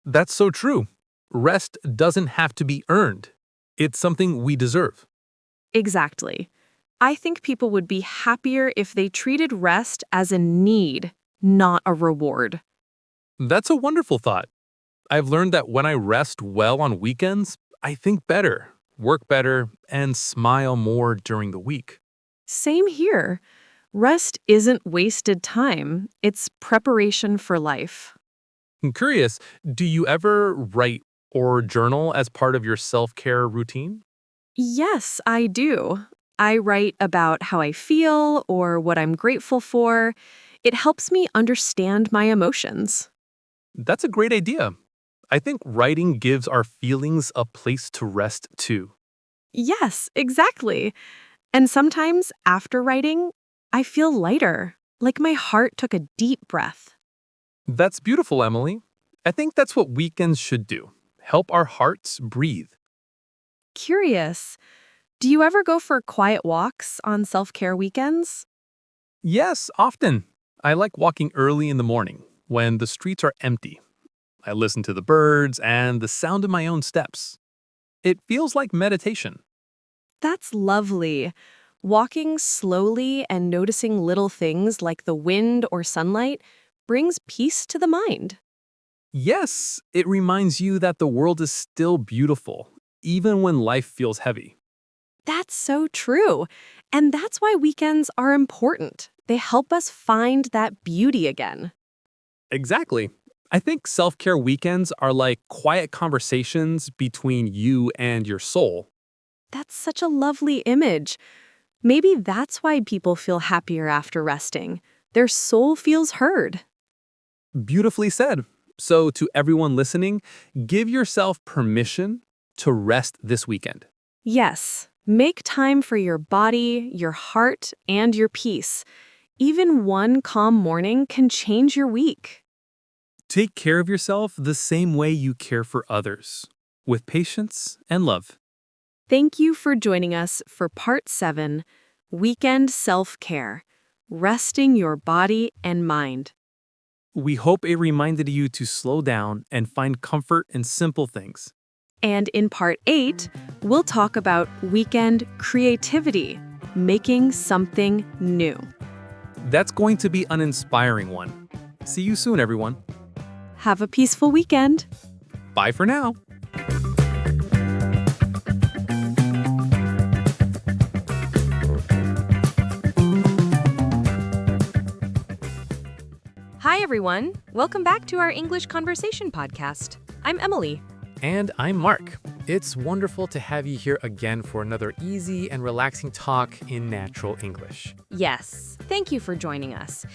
That's so true. Rest doesn't have to be earned. It's something we deserve. Exactly. I think people would be happier if they treated rest as a need, not a reward. That's a wonderful thought. I've learned that when I rest well on weekends, I think better, work better, and smile more during the week. Same here. Rest isn't wasted time, it's preparation for life. I'm curious, do you ever write or journal as part of your self-care routine? Yes, I do. I write about how I feel or what I'm grateful for. It helps me understand my emotions. That's a great idea. I think writing gives our feelings a place to rest too. Yes, exactly. And sometimes after writing, I feel lighter, like my heart took a deep breath. That's beautiful, Emily. I think that's what weekends should do. Help our hearts breathe. Curious, do you ever go for quiet walks on self-care weekends? Yes, often. I like walking early in the morning when the streets are empty. I listen to the birds and the sound of my own steps. It feels like meditation. That's lovely. Walking slowly and noticing little things like the wind or sunlight brings peace to the mind. Yes, it reminds you that the world is still beautiful, even when life feels heavy. That's so true. And that's why weekends are important. They help us find that beauty again. Exactly. I think self-care weekends are like quiet conversations between you and your soul. That's such a lovely image. Maybe that's why people feel happier after resting. Their soul feels heard. Beautifully said. So, to everyone listening, give yourself permission to rest this weekend. Yes, make time for your body, your heart, and your peace. Even one calm morning can change your week. Take care of yourself the same way you care for others, with patience and love. Thank you for joining us for Part 7, Weekend Self-Care, Resting Your Body and Mind. We hope it reminded you to slow down and find comfort in simple things. And in Part 8, we'll talk about weekend creativity, making something new. That's going to be an inspiring one. See you soon, everyone. Have a peaceful weekend. Bye for now. Hi, everyone. Welcome back to our English Conversation podcast. I'm Emily. And I'm Mark. It's wonderful to have you here again for another easy and relaxing talk in natural English. Yes, thank you for joining us.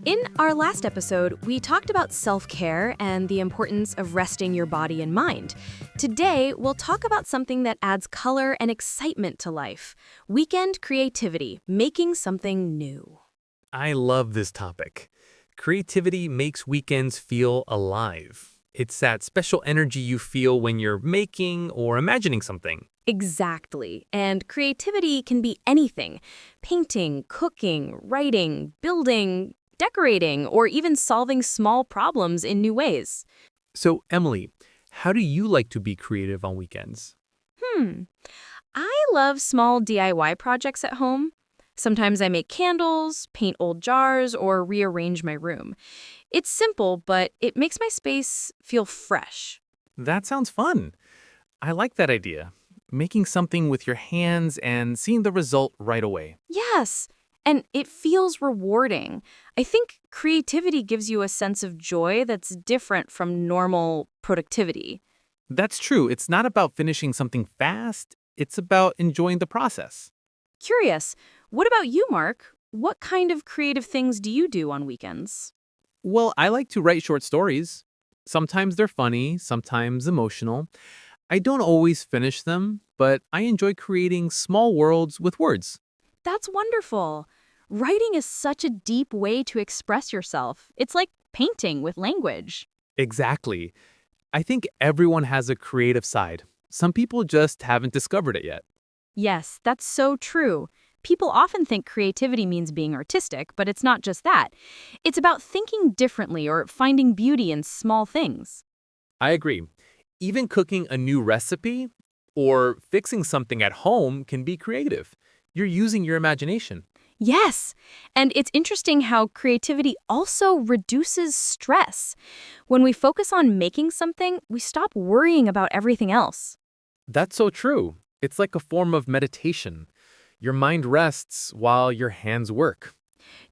In our last episode, we talked about self-care and the importance of resting your body and mind. Today, we'll talk about something that adds color and excitement to life: weekend creativity, making something new. I love this topic. Creativity makes weekends feel alive. It's that special energy you feel when you're making or imagining something. Exactly. And creativity can be anything: painting, cooking, writing, building, decorating, or even solving small problems in new ways. So, Emily, how do you like to be creative on weekends? I love small DIY projects at home. Sometimes I make candles, paint old jars, or rearrange my room. It's simple, but it makes my space feel fresh. That sounds fun. I like that idea. Making something with your hands and seeing the result right away. Yes, and it feels rewarding. I think creativity gives you a sense of joy that's different from normal productivity. That's true. It's not about finishing something fast. It's about enjoying the process. Curious, what about you, Mark? What kind of creative things do you do on weekends? Well, I like to write short stories. Sometimes they're funny, sometimes emotional. I don't always finish them, but I enjoy creating small worlds with words. That's wonderful. Writing is such a deep way to express yourself. It's like painting with language. Exactly. I think everyone has a creative side. Some people just haven't discovered it yet. Yes, that's so true. People often think creativity means being artistic, but it's not just that. It's about thinking differently or finding beauty in small things. I agree. Even cooking a new recipe or fixing something at home can be creative. You're using your imagination. Yes, and it's interesting how creativity also reduces stress. When we focus on making something, we stop worrying about everything else. That's so true. It's like a form of meditation. Your mind rests while your hands work.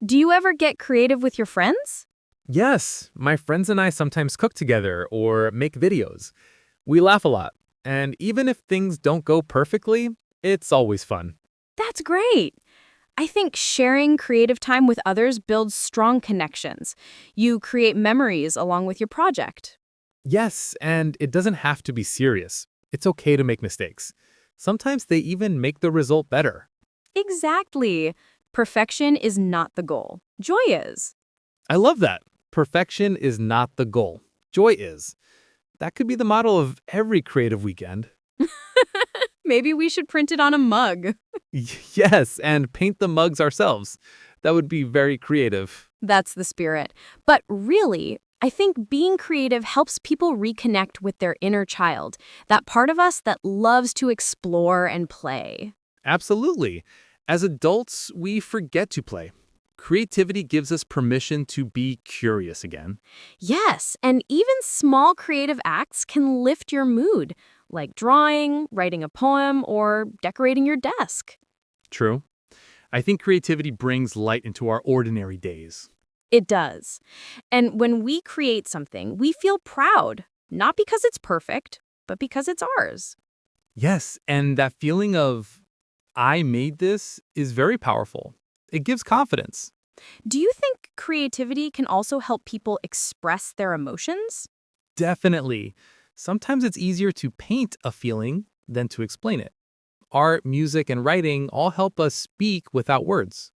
Do you ever get creative with your friends? Yes, my friends and I sometimes cook together or make videos. We laugh a lot, and even if things don't go perfectly, it's always fun. That's great. I think sharing creative time with others builds strong connections. You create memories along with your project. Yes, and it doesn't have to be serious. It's okay to make mistakes. Sometimes they even make the result better. Exactly. Perfection is not the goal. Joy is. I love that. Perfection is not the goal. Joy is. That could be the motto of every creative weekend. Maybe we should print it on a mug. Yes, and paint the mugs ourselves. That would be very creative. That's the spirit. But really, I think being creative helps people reconnect with their inner child, that part of us that loves to explore and play. Absolutely. As adults, we forget to play. Creativity gives us permission to be curious again. Yes, and even small creative acts can lift your mood, like drawing, writing a poem, or decorating your desk. True. I think creativity brings light into our ordinary days. It does. And when we create something, we feel proud, not because it's perfect, but because it's ours. Yes, and that feeling of, I made this, is very powerful. It gives confidence. Do you think creativity can also help people express their emotions? Definitely. Sometimes it's easier to paint a feeling than to explain it. Art, music, and writing all help us speak without words.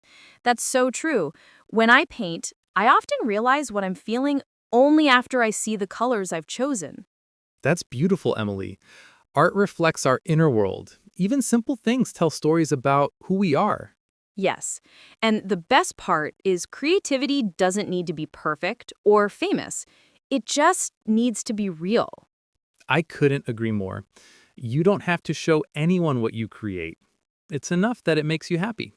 That's so true. When I paint, I often realize what I'm feeling only after I see the colors I've chosen. That's beautiful, Emily. Art reflects our inner world. Even simple things tell stories about who we are. Yes. And the best part is creativity doesn't need to be perfect or famous. It just needs to be real. I couldn't agree more. You don't have to show anyone what you create. It's enough that it makes you happy.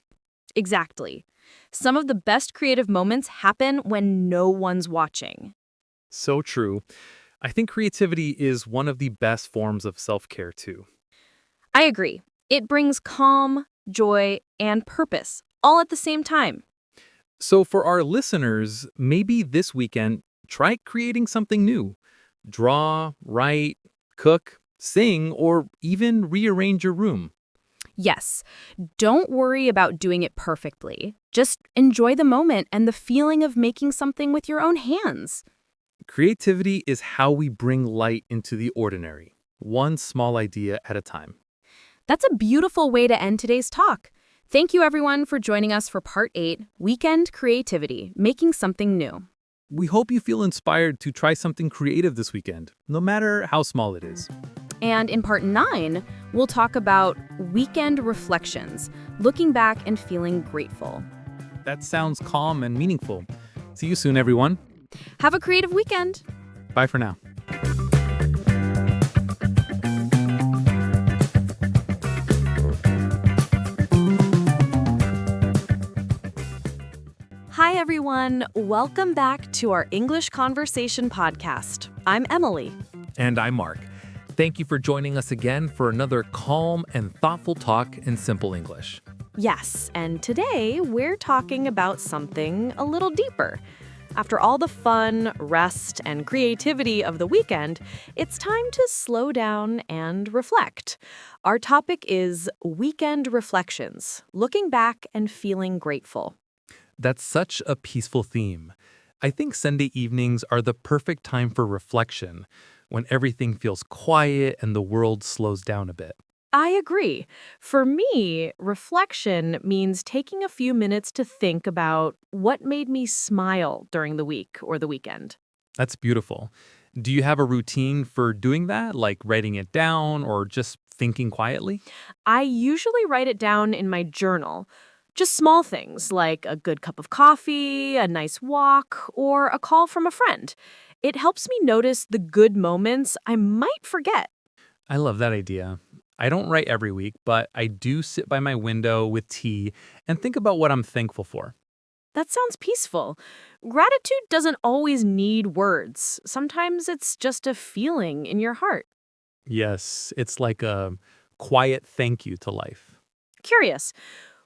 Exactly. Some of the best creative moments happen when no one's watching. So true. I think creativity is one of the best forms of self-care too. I agree. It brings calm, joy, and purpose all at the same time. So for our listeners, maybe this weekend, try creating something new. Draw, write, cook, sing, or even rearrange your room. Yes, don't worry about doing it perfectly. Just enjoy the moment and the feeling of making something with your own hands. Creativity is how we bring light into the ordinary, one small idea at a time. That's a beautiful way to end today's talk. Thank you, everyone, for joining us for Part 8, Weekend Creativity, Making Something New. We hope you feel inspired to try something creative this weekend, no matter how small it is. And in Part 9, we'll talk about weekend reflections, looking back and feeling grateful. That sounds calm and meaningful. See you soon, everyone. Have a creative weekend. Bye for now. Hi, everyone. Welcome back to our English Conversation podcast. I'm Emily. And I'm Mark. Thank you for joining us again for another calm and thoughtful talk in simple English. Yes, and today we're talking about something a little deeper. After all the fun, rest, and creativity of the weekend, it's time to slow down and reflect. Our topic is weekend reflections, looking back and feeling grateful. That's such a peaceful theme. I think Sunday evenings are the perfect time for reflection, when everything feels quiet and the world slows down a bit. I agree. For me, reflection means taking a few minutes to think about what made me smile during the week or the weekend. That's beautiful. Do you have a routine for doing that, like writing it down or just thinking quietly? I usually write it down in my journal. Just small things like a good cup of coffee, a nice walk, or a call from a friend. It helps me notice the good moments I might forget. I love that idea. I don't write every week, but I do sit by my window with tea and think about what I'm thankful for. That sounds peaceful. Gratitude doesn't always need words. Sometimes it's just a feeling in your heart. Yes, it's like a quiet thank you to life. Curious,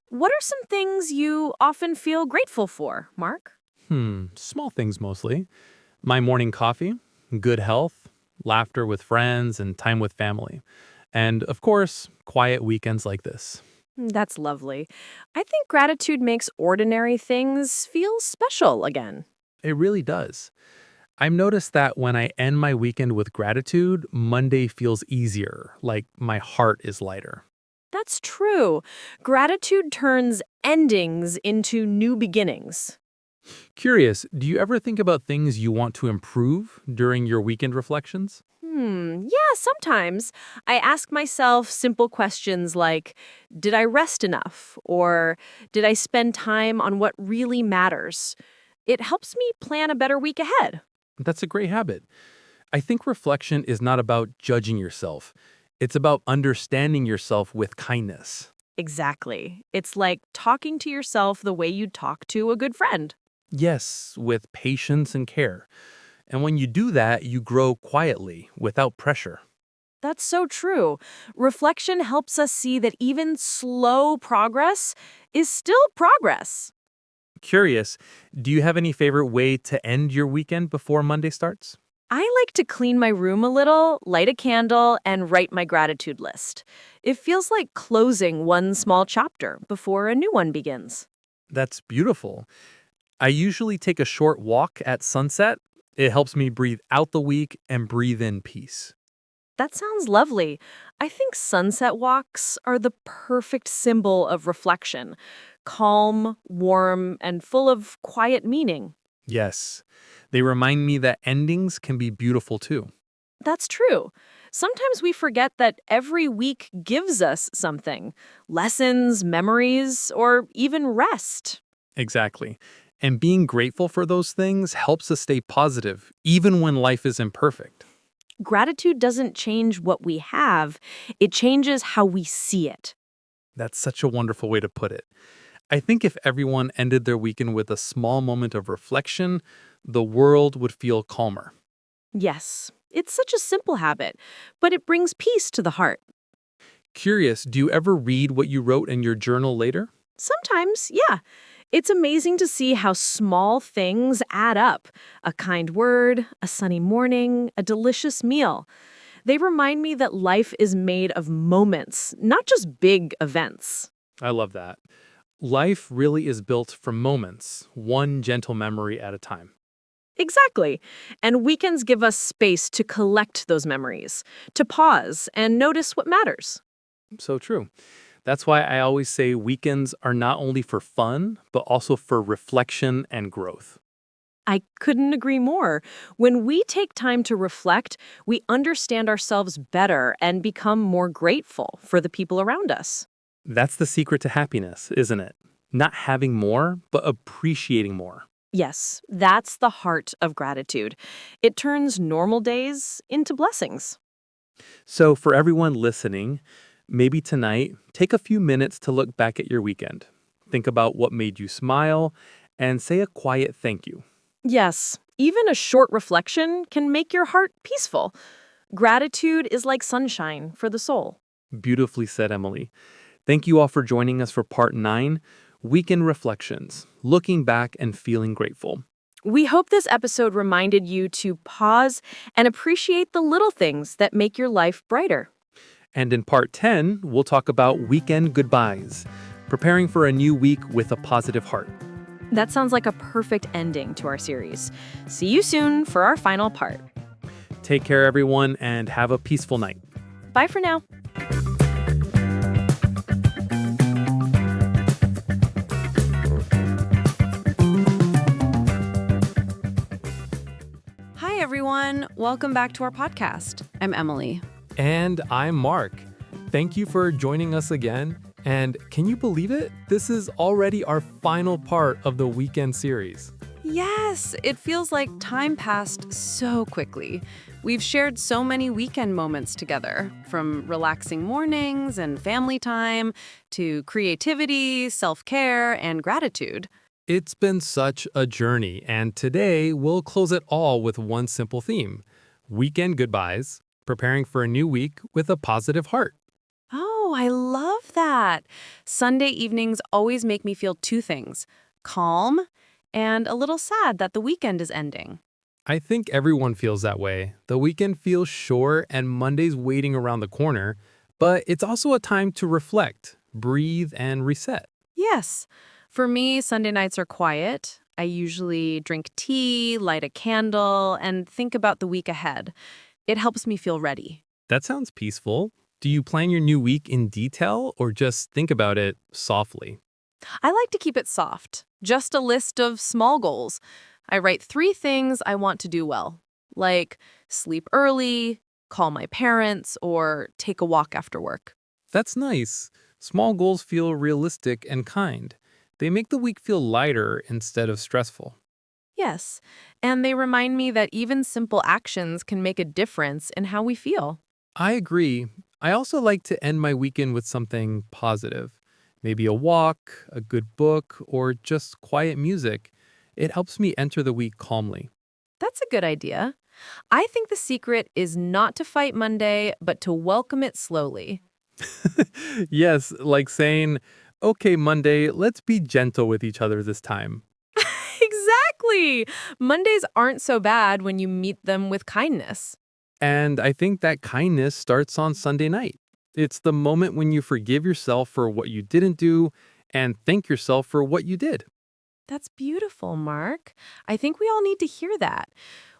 What are some things you often feel grateful for, Mark? Small things mostly. My morning coffee, good health, laughter with friends, and time with family. And of course, quiet weekends like this. That's lovely. I think gratitude makes ordinary things feel special again. It really does. I've noticed that when I end my weekend with gratitude, Monday feels easier, like my heart is lighter. That's true. Gratitude turns endings into new beginnings. Curious, do you ever think about things you want to improve during your weekend reflections? Yeah, sometimes I ask myself simple questions like, did I rest enough? Or did I spend time on what really matters? It helps me plan a better week ahead. That's a great habit. I think reflection is not about judging yourself. It's about understanding yourself with kindness. Exactly. It's like talking to yourself the way you'd talk to a good friend. Yes, with patience and care. And when you do that, you grow quietly, without pressure. That's so true. Reflection helps us see that even slow progress is still progress. Curious, do you have any favorite way to end your weekend before Monday starts? I like to clean my room a little, light a candle, and write my gratitude list. It feels like closing one small chapter before a new one begins. That's beautiful. I usually take a short walk at sunset. It helps me breathe out the week and breathe in peace. That sounds lovely. I think sunset walks are the perfect symbol of reflection. Calm, warm, and full of quiet meaning. Yes, they remind me that endings can be beautiful too. That's true. Sometimes we forget that every week gives us something lessons, memories, or even rest. Exactly. And being grateful for those things helps us stay positive, even when life is imperfect. Gratitude doesn't change what we have, it changes how we see it. That's such a wonderful way to put it. I think if everyone ended their weekend with a small moment of reflection, the world would feel calmer. Yes, it's such a simple habit, but it brings peace to the heart. Curious, do you ever read what you wrote in your journal later? Sometimes, yeah. It's amazing to see how small things add up. A kind word, a sunny morning, a delicious meal. They remind me that life is made of moments, not just big events. I love that. Life really is built from moments, one gentle memory at a time. Exactly. And weekends give us space to collect those memories, to pause and notice what matters. So true. That's why I always say weekends are not only for fun, but also for reflection and growth. I couldn't agree more. When we take time to reflect, we understand ourselves better and become more grateful for the people around us. That's the secret to happiness, isn't it? Not having more, but appreciating more. Yes, that's the heart of gratitude. It turns normal days into blessings. So, for everyone listening, maybe tonight, take a few minutes to look back at your weekend. Think about what made you smile and say a quiet thank you. Yes, even a short reflection can make your heart peaceful. Gratitude is like sunshine for the soul. Beautifully said, Emily. Thank you all for joining us for part 9, Weekend Reflections, looking back and feeling grateful. We hope this episode reminded you to pause and appreciate the little things that make your life brighter. And in part 10, we'll talk about weekend goodbyes, preparing for a new week with a positive heart. That sounds like a perfect ending to our series. See you soon for our final part. Take care, everyone, and have a peaceful night. Bye for now. Hi, everyone. Welcome back to our podcast. I'm Emily. And I'm Mark. Thank you for joining us again. And can you believe it? This is already our final part of the weekend series. Yes, it feels like time passed so quickly. We've shared so many weekend moments together, from relaxing mornings and family time to creativity, self-care, and gratitude. It's been such a journey, and today we'll close it all with one simple theme: weekend goodbyes, preparing for a new week with a positive heart. Oh, Oh, I love that. Sunday evenings always make me feel two things: calm and a little sad that the weekend is ending. I think everyone feels that way. The weekend feels short and Monday's waiting around the corner, but it's also a time to reflect, breathe, and reset. Yes. For me, Sunday nights are quiet. I usually drink tea, light a candle, and think about the week ahead. It helps me feel ready. That sounds peaceful. Do you plan your new week in detail or just think about it softly? I like to keep it soft, just a list of small goals. I write 3 things I want to do well, like sleep early, call my parents, or take a walk after work. That's nice. Small goals feel realistic and kind. They make the week feel lighter instead of stressful. Yes, and they remind me that even simple actions can make a difference in how we feel. I agree. I also like to end my weekend with something positive. Maybe a walk, a good book, or just quiet music. It helps me enter the week calmly. That's a good idea. I think the secret is not to fight Monday, but to welcome it slowly. Yes, like saying, okay, Monday, let's be gentle with each other this time. Exactly! Mondays aren't so bad when you meet them with kindness. And I think that kindness starts on Sunday night. It's the moment when you forgive yourself for what you didn't do and thank yourself for what you did. That's beautiful, Mark. I think we all need to hear that.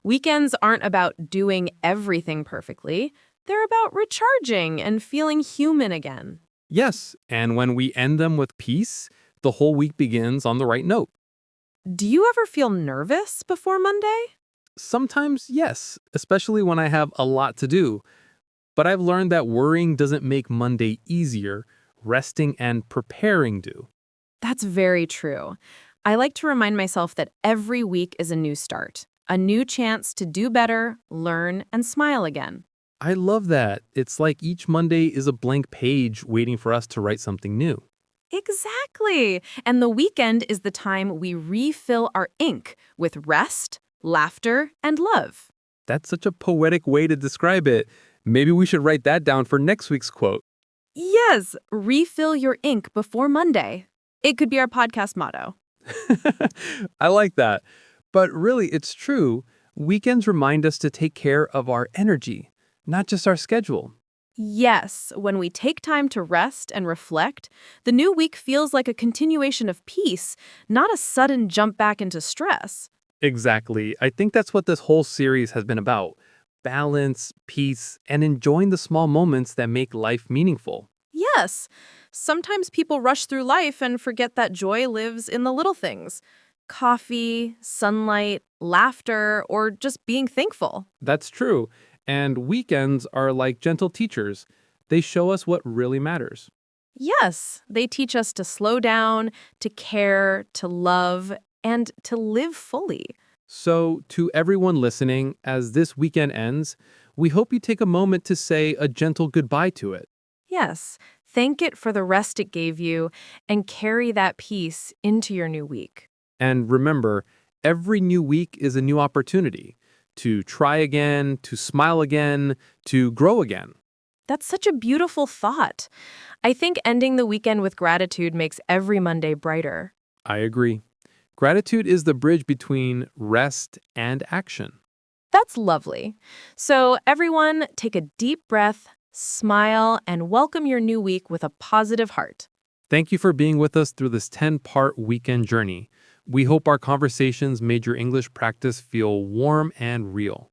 Weekends aren't about doing everything perfectly. They're about recharging and feeling human again. Yes, and when we end them with peace, the whole week begins on the right note. Do you ever feel nervous before Monday? Sometimes, yes, especially when I have a lot to do. But I've learned that worrying doesn't make Monday easier, resting and preparing do. That's very true. I like to remind myself that every week is a new start, a new chance to do better, learn, and smile again. I love that. It's like each Monday is a blank page waiting for us to write something new. Exactly. And the weekend is the time we refill our ink with rest, laughter, and love. That's such a poetic way to describe it. Maybe we should write that down for next week's quote. Yes, refill your ink before Monday. It could be our podcast motto. I like that. But really, it's true. Weekends remind us to take care of our energy, not just our schedule. Yes, when we take time to rest and reflect, the new week feels like a continuation of peace, not a sudden jump back into stress. Exactly. I think that's what this whole series has been about. Balance, peace, and enjoying the small moments that make life meaningful. Yes, sometimes people rush through life and forget that joy lives in the little things: coffee, sunlight, laughter, or just being thankful. That's true. And weekends are like gentle teachers. They show us what really matters. Yes, they teach us to slow down, to care, to love, and to live fully. So, to everyone listening, as this weekend ends, we hope you take a moment to say a gentle goodbye to it. Yes, thank it for the rest it gave you and carry that peace into your new week. And remember, every new week is a new opportunity to try again, to smile again, to grow again. That's such a beautiful thought. I think ending the weekend with gratitude makes every Monday brighter. I agree. Gratitude is the bridge between rest and action. That's lovely. So, everyone, take a deep breath, smile, and welcome your new week with a positive heart. Thank you for being with us through this 10-part weekend journey. We hope our conversations made your English practice feel warm and real.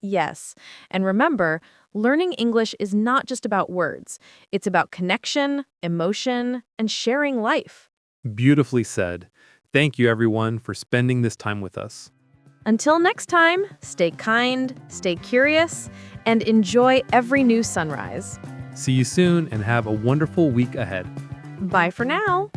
Yes, and remember, learning English is not just about words. It's about connection, emotion, and sharing life. Beautifully said. Thank you, everyone, for spending this time with us. Until next time, stay kind, stay curious, and enjoy every new sunrise. See you soon and have a wonderful week ahead. Bye for now.